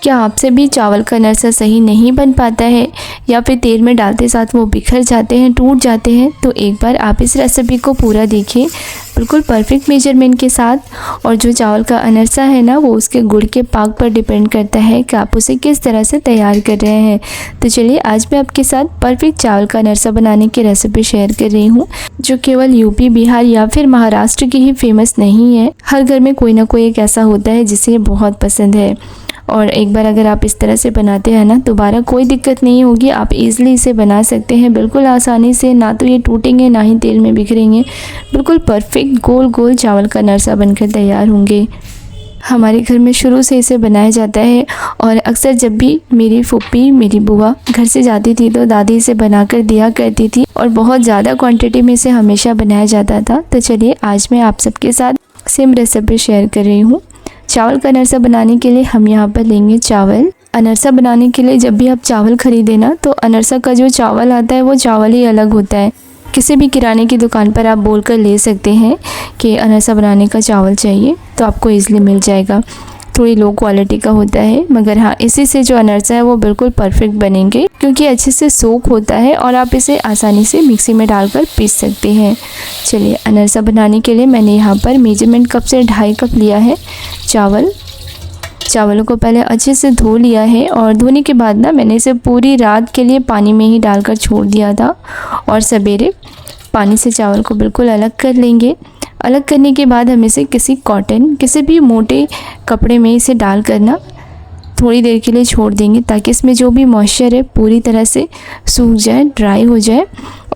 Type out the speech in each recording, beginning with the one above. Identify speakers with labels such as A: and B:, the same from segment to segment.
A: क्या आपसे भी चावल का अनरसा सही नहीं बन पाता है या फिर तेल में डालते साथ वो बिखर जाते हैं, टूट जाते हैं? तो एक बार आप इस रेसिपी को पूरा देखिए, बिल्कुल परफेक्ट मेजरमेंट के साथ। और जो चावल का अनरसा है ना, वो उसके गुड़ के पाक पर डिपेंड करता है कि आप उसे किस तरह से तैयार कर रहे हैं। तो चलिए आज मैं आपके साथ परफेक्ट चावल का अनरसा बनाने की रेसिपी शेयर कर रही हूँ, जो केवल यूपी, बिहार या फिर महाराष्ट्र की ही फेमस नहीं है। हर घर में कोई ना कोई एक ऐसा होता है जिसे ये बहुत पसंद है। और एक बार अगर आप इस तरह से बनाते हैं ना, दोबारा कोई दिक्कत नहीं होगी। आप इजीली इसे बना सकते हैं बिल्कुल आसानी से। ना तो ये टूटेंगे, ना ही तेल में बिखरेंगे। बिल्कुल परफेक्ट गोल गोल चावल का अनरसा बनकर तैयार होंगे। हमारे घर में शुरू से इसे बनाया जाता है और अक्सर जब भी मेरी फूफी, मेरी बुआ घर से जाती थी तो दादी इसे बनाकर दिया करती थी और बहुत ज़्यादा क्वांटिटी में इसे हमेशा बनाया जाता था। तो चलिए आज मैं आप सबके साथ सेम रेसिपी शेयर कर रही हूँ। चावल का अनरसा बनाने के लिए हम यहाँ पर लेंगे चावल। अनरसा बनाने के लिए जब भी आप चावल खरीदें ना, तो अनरसा का जो चावल आता है वो चावल ही अलग होता है। किसी भी किराने की दुकान पर आप बोल कर ले सकते हैं कि अनरसा बनाने का चावल चाहिए, तो आपको ईज़िली मिल जाएगा। थोड़ी लो क्वालिटी का होता है, मगर हाँ, इसी से जो अनरसा है वो बिल्कुल परफेक्ट बनेंगे, क्योंकि अच्छे से सोक होता है और आप इसे आसानी से मिक्सी में डालकर पीस सकते हैं। चलिए अनरसा बनाने के लिए मैंने यहाँ पर मेजरमेंट कप से 2.5 कप लिया है चावलों को पहले अच्छे से धो लिया है। और धोने के बाद ना मैंने इसे पूरी रात के लिए पानी में ही डालकर छोड़ दिया था और सवेरे पानी से चावल को बिल्कुल अलग कर लेंगे। अलग करने के बाद हम इसे किसी भी मोटे कपड़े में इसे डाल कर ना थोड़ी देर के लिए छोड़ देंगे, ताकि इसमें जो भी मॉइस्चर है पूरी तरह से सूख जाए, ड्राई हो जाए।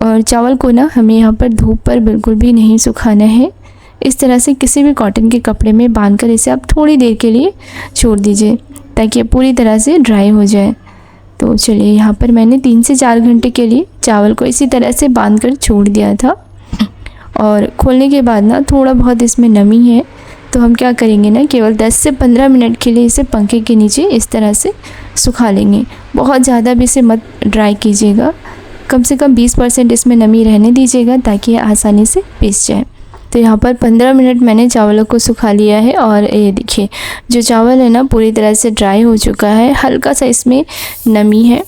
A: और चावल को ना हमें यहाँ पर धूप पर बिल्कुल भी नहीं सुखाना है। इस तरह से किसी भी कॉटन के कपड़े में बांधकर इसे आप थोड़ी देर के लिए छोड़ दीजिए, ताकि ये पूरी तरह से ड्राई हो जाए। तो चलिए यहाँ पर मैंने 3 से 4 घंटे के लिए चावल को इसी तरह से बांधकर छोड़ दिया था। और खोलने के बाद ना थोड़ा बहुत इसमें नमी है, तो हम क्या करेंगे ना, केवल 10 से 15 मिनट के लिए इसे पंखे के नीचे इस तरह से सुखा लेंगे। बहुत ज़्यादा भी इसे मत ड्राई कीजिएगा, कम से कम 20% इसमें नमी रहने दीजिएगा, ताकि ये आसानी से पीस जाए। तो यहाँ पर 15 मिनट मैंने चावलों को सुखा लिया है और ये देखिए जो चावल है ना पूरी तरह से ड्राई हो चुका है। हल्का सा इसमें नमी है।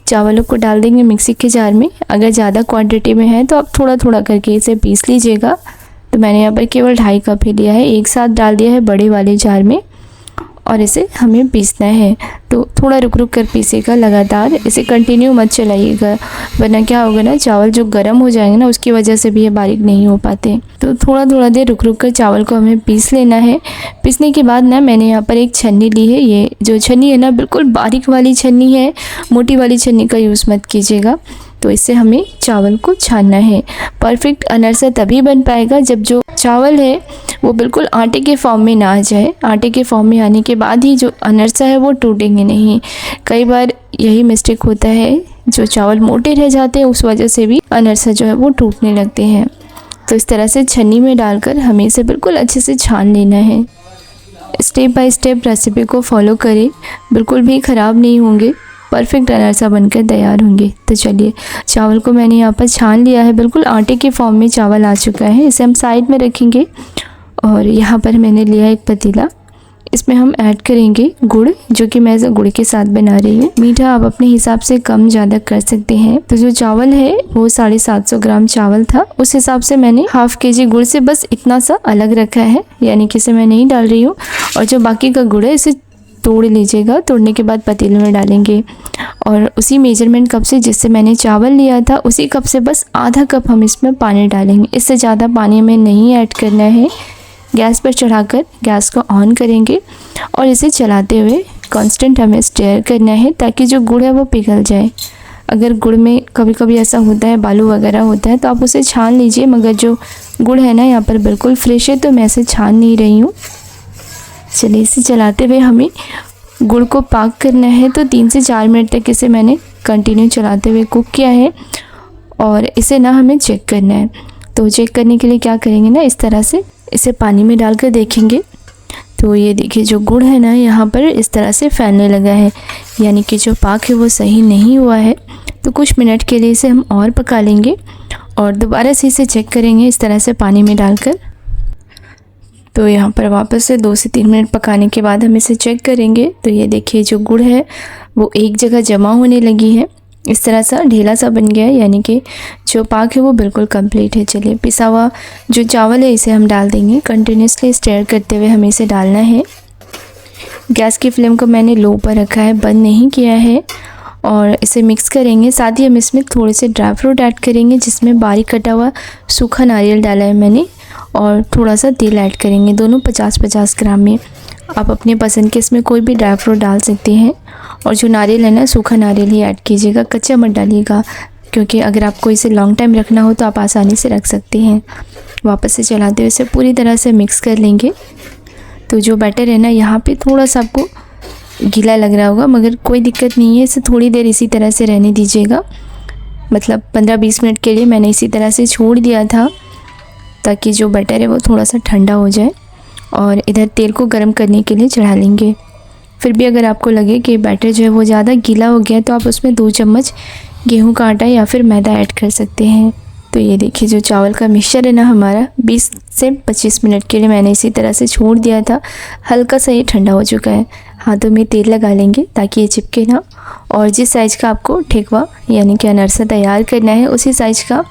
A: चावलों को डाल देंगे मिक्सी के जार में। अगर ज़्यादा क्वांटिटी में है तो आप थोड़ा थोड़ा करके इसे पीस लीजिएगा। तो मैंने यहाँ पर केवल 2.5 कप ही लिया है, एक साथ डाल दिया है बड़े वाले जार में और इसे हमें पीसना है। तो थोड़ा रुक रुक कर पीसेगा, लगातार इसे कंटिन्यू मत चलाइएगा, वरना क्या होगा ना, चावल जो गर्म हो जाएंगे ना उसकी वजह से भी ये बारीक नहीं हो पाते। तो थोड़ा थोड़ा देर रुक रुक कर चावल को हमें पीस लेना है। पीसने के बाद ना मैंने यहाँ पर एक छन्नी ली है। ये जो छन्नी है ना बिल्कुल बारीक वाली छन्नी है, मोटी वाली छन्नी का यूज़ मत कीजिएगा। तो इससे हमें चावल को छानना है। परफेक्ट अनरसा तभी बन पाएगा जब जो चावल है वो बिल्कुल आटे के फॉर्म में ना आ जाए। आटे के फॉर्म में आने के बाद ही जो अनरसा है वो टूटेंगे नहीं। कई बार यही मिस्टेक होता है, जो चावल मोटे रह जाते हैं उस वजह से भी अनरसा जो है वो टूटने लगते हैं। तो इस तरह से छन्नी में डालकर हमें इसे बिल्कुल अच्छे से छान लेना है। स्टेप बाय स्टेप रेसिपी को फॉलो करें, बिल्कुल भी ख़राब नहीं होंगे, परफेक्ट अनरसा बनकर तैयार होंगे। तो चलिए चावल को मैंने यहाँ पर छान लिया है, बिल्कुल आटे के फॉर्म में चावल आ चुका है। इसे हम साइड में रखेंगे और यहाँ पर मैंने लिया एक पतीला। इसमें हम ऐड करेंगे गुड़, जो कि मैं गुड़ के साथ बना रही हूँ। मीठा आप अपने हिसाब से कम ज़्यादा कर सकते हैं। तो जो चावल है वो 750 ग्राम चावल था, उस हिसाब से मैंने ½ kg गुड़ से बस इतना सा अलग रखा है, यानी कि इसे मैं नहीं डाल रही हूँ। और जो बाकी का गुड़ है इसे तोड़ लीजिएगा। तोड़ने के बाद पतीले में डालेंगे और उसी मेजरमेंट कप से जिससे मैंने चावल लिया था उसी कप से बस ½ कप हम इसमें पानी डालेंगे। इससे ज़्यादा पानी हमें नहीं ऐड करना है। गैस पर चढ़ाकर गैस को ऑन करेंगे और इसे चलाते हुए कांस्टेंट हमें स्टेयर करना है, ताकि जो गुड़ है वो पिघल जाए। अगर गुड़ में कभी कभी ऐसा होता है बालू वगैरह होता है तो आप उसे छान लीजिए, मगर जो गुड़ है ना यहाँ पर बिल्कुल फ्रेश है, तो मैं इसे छान नहीं रही हूँ। चलिए इसे चलाते हुए हमें गुड़ को पाक करना है। तो 3 से 4 मिनट तक इसे मैंने कंटिन्यू चलाते हुए कुक किया है और इसे ना हमें चेक करना है। तो चेक करने के लिए क्या करेंगे ना, इस तरह से इसे पानी में डालकर देखेंगे। तो ये देखिए जो गुड़ है ना यहाँ पर इस तरह से फैलने लगा है, यानी कि जो पाक है वो सही नहीं हुआ है। तो कुछ मिनट के लिए इसे हम और पका लेंगे और दोबारा से इसे चेक करेंगे इस तरह से पानी में डालकर। तो यहाँ पर वापस से 2 से 3 मिनट पकाने के बाद हम इसे चेक करेंगे। तो ये देखिए जो गुड़ है वो एक जगह जमा होने लगी है, इस तरह सा ढेला सा बन गया है, यानी कि जो पाक है वो बिल्कुल कंप्लीट है। चलिए पिसा हुआ जो चावल है इसे हम डाल देंगे। कंटिन्यूसली स्टर करते हुए हमें इसे डालना है। गैस की फ्लेम को मैंने लो पर रखा है, बंद नहीं किया है, और इसे मिक्स करेंगे। साथ ही हम इसमें थोड़े से ड्राई फ्रूट ऐड करेंगे, जिसमें बारीक कटा हुआ सूखा नारियल डाला है मैंने, और थोड़ा सा तेल ऐड करेंगे। दोनों 50-50 ग्राम में। आप अपने पसंद के इसमें कोई भी ड्राई फ्रूट डाल सकते हैं, और जो नारियल है ना सूखा नारियल ही ऐड कीजिएगा, कच्चा मत डालिएगा, क्योंकि अगर आपको इसे लॉन्ग टाइम रखना हो तो आप आसानी से रख सकते हैं। वापस से चलाते हुए इसे पूरी तरह से मिक्स कर लेंगे। तो जो बैटर है ना यहाँ पे थोड़ा सा आपको गीला लग रहा होगा, मगर कोई दिक्कत नहीं है, इसे थोड़ी देर इसी तरह से रहने दीजिएगा। मतलब 15-20 मिनट के लिए मैंने इसी तरह से छोड़ दिया था, ताकि जो बैटर है वो थोड़ा सा ठंडा हो जाए। और इधर तेल को गर्म करने के लिए चढ़ा लेंगे। फिर भी अगर आपको लगे कि बैटर जो है वो ज़्यादा गीला हो गया, तो आप उसमें 2 चम्मच गेहूं का आटा या फिर मैदा ऐड कर सकते हैं। तो ये देखिए जो चावल का मिक्सचर है ना हमारा 20 से 25 मिनट के लिए मैंने इसी तरह से छोड़ दिया था। हल्का सा ये ठंडा हो चुका है। हाथों में तेल लगा लेंगे ताकि ये चिपके ना, और जिस साइज़ का आपको ठेकवा यानी कि अनरसा तैयार करना है उसी साइज़ का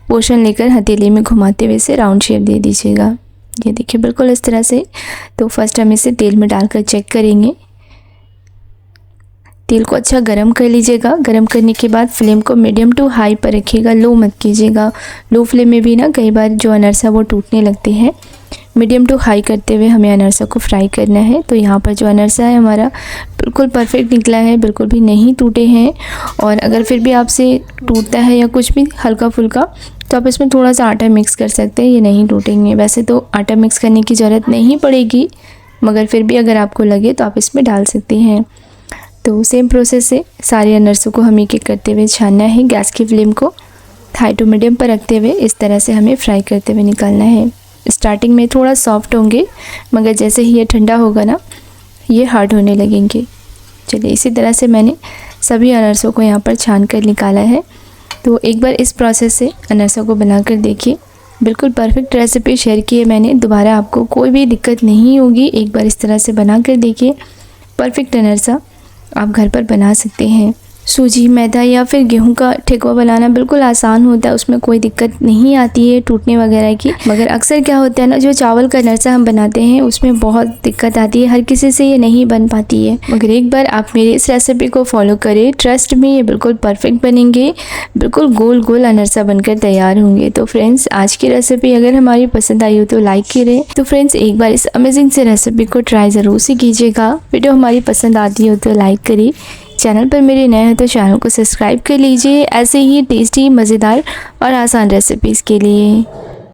A: पोर्शन लेकर हथेली में घुमाते हुए इसे राउंड शेप दे दीजिएगा। ये देखिए बिल्कुल इस तरह से। तो फर्स्ट हम इसे तेल में डालकर चेक करेंगे। तेल को अच्छा गरम कर लीजिएगा। गरम करने के बाद फ्लेम को मीडियम टू हाई पर रखिएगा, लो मत कीजिएगा। लो फ्लेम में भी ना कई बार जो अनरसा वो टूटने लगते हैं। मीडियम टू हाई करते हुए हमें अनरसा को फ्राई करना है। तो यहाँ पर जो अनरसा है हमारा बिल्कुल परफेक्ट निकला है, बिल्कुल भी नहीं टूटे हैं। और अगर फिर भी आपसे टूटता है या कुछ भी हल्का फुल्का, तो आप इसमें थोड़ा सा आटा मिक्स कर सकते हैं, ये नहीं टूटेंगे। वैसे तो आटा मिक्स करने की ज़रूरत नहीं पड़ेगी, मगर फिर भी अगर आपको लगे तो आप इसमें डाल सकते हैं। तो सेम प्रोसेस से सारे अनरसों को हमें एक करते हुए छानना है। गैस की फ्लेम को हाई टू मीडियम पर रखते हुए इस तरह से हमें फ्राई करते हुए निकालना है। स्टार्टिंग में थोड़ा सॉफ्ट होंगे, मगर जैसे ही ये ठंडा होगा ना ये हार्ड होने लगेंगे। चलिए इसी तरह से मैंने सभी अनरसों को यहाँ पर छान कर निकाला है। तो एक बार इस प्रोसेस से अनरसा को बनाकर देखिए, बिल्कुल परफेक्ट रेसिपी शेयर की है मैंने। दोबारा आपको कोई भी दिक्कत नहीं होगी। एक बार इस तरह से बना कर देखिए, परफेक्ट अनरसा आप घर पर बना सकते हैं। सूजी, मैदा या फिर गेहूं का ठेकुआ बनाना बिल्कुल आसान होता है, उसमें कोई दिक्कत नहीं आती है टूटने वगैरह की। मगर अक्सर क्या होता है ना, जो चावल का अनरसा हम बनाते हैं उसमें बहुत दिक्कत आती है, हर किसी से ये नहीं बन पाती है। मगर एक बार आप मेरी इस रेसिपी को फॉलो करें, ट्रस्ट में ये बिल्कुल परफेक्ट बनेंगे, बिल्कुल गोल गोल अनरसा बनकर तैयार होंगे। तो फ्रेंड्स आज की रेसिपी अगर हमारी पसंद आई हो तो लाइक करें। तो फ्रेंड्स एक बार इस अमेजिंग से रेसिपी को ट्राई ज़रूर से कीजिएगा। वीडियो हमारी पसंद आती हो तो लाइक करिए। चैनल पर मेरे नए हैं तो चैनल को सब्सक्राइब कर लीजिए ऐसे ही टेस्टी, मज़ेदार और आसान रेसिपीज़ के लिए।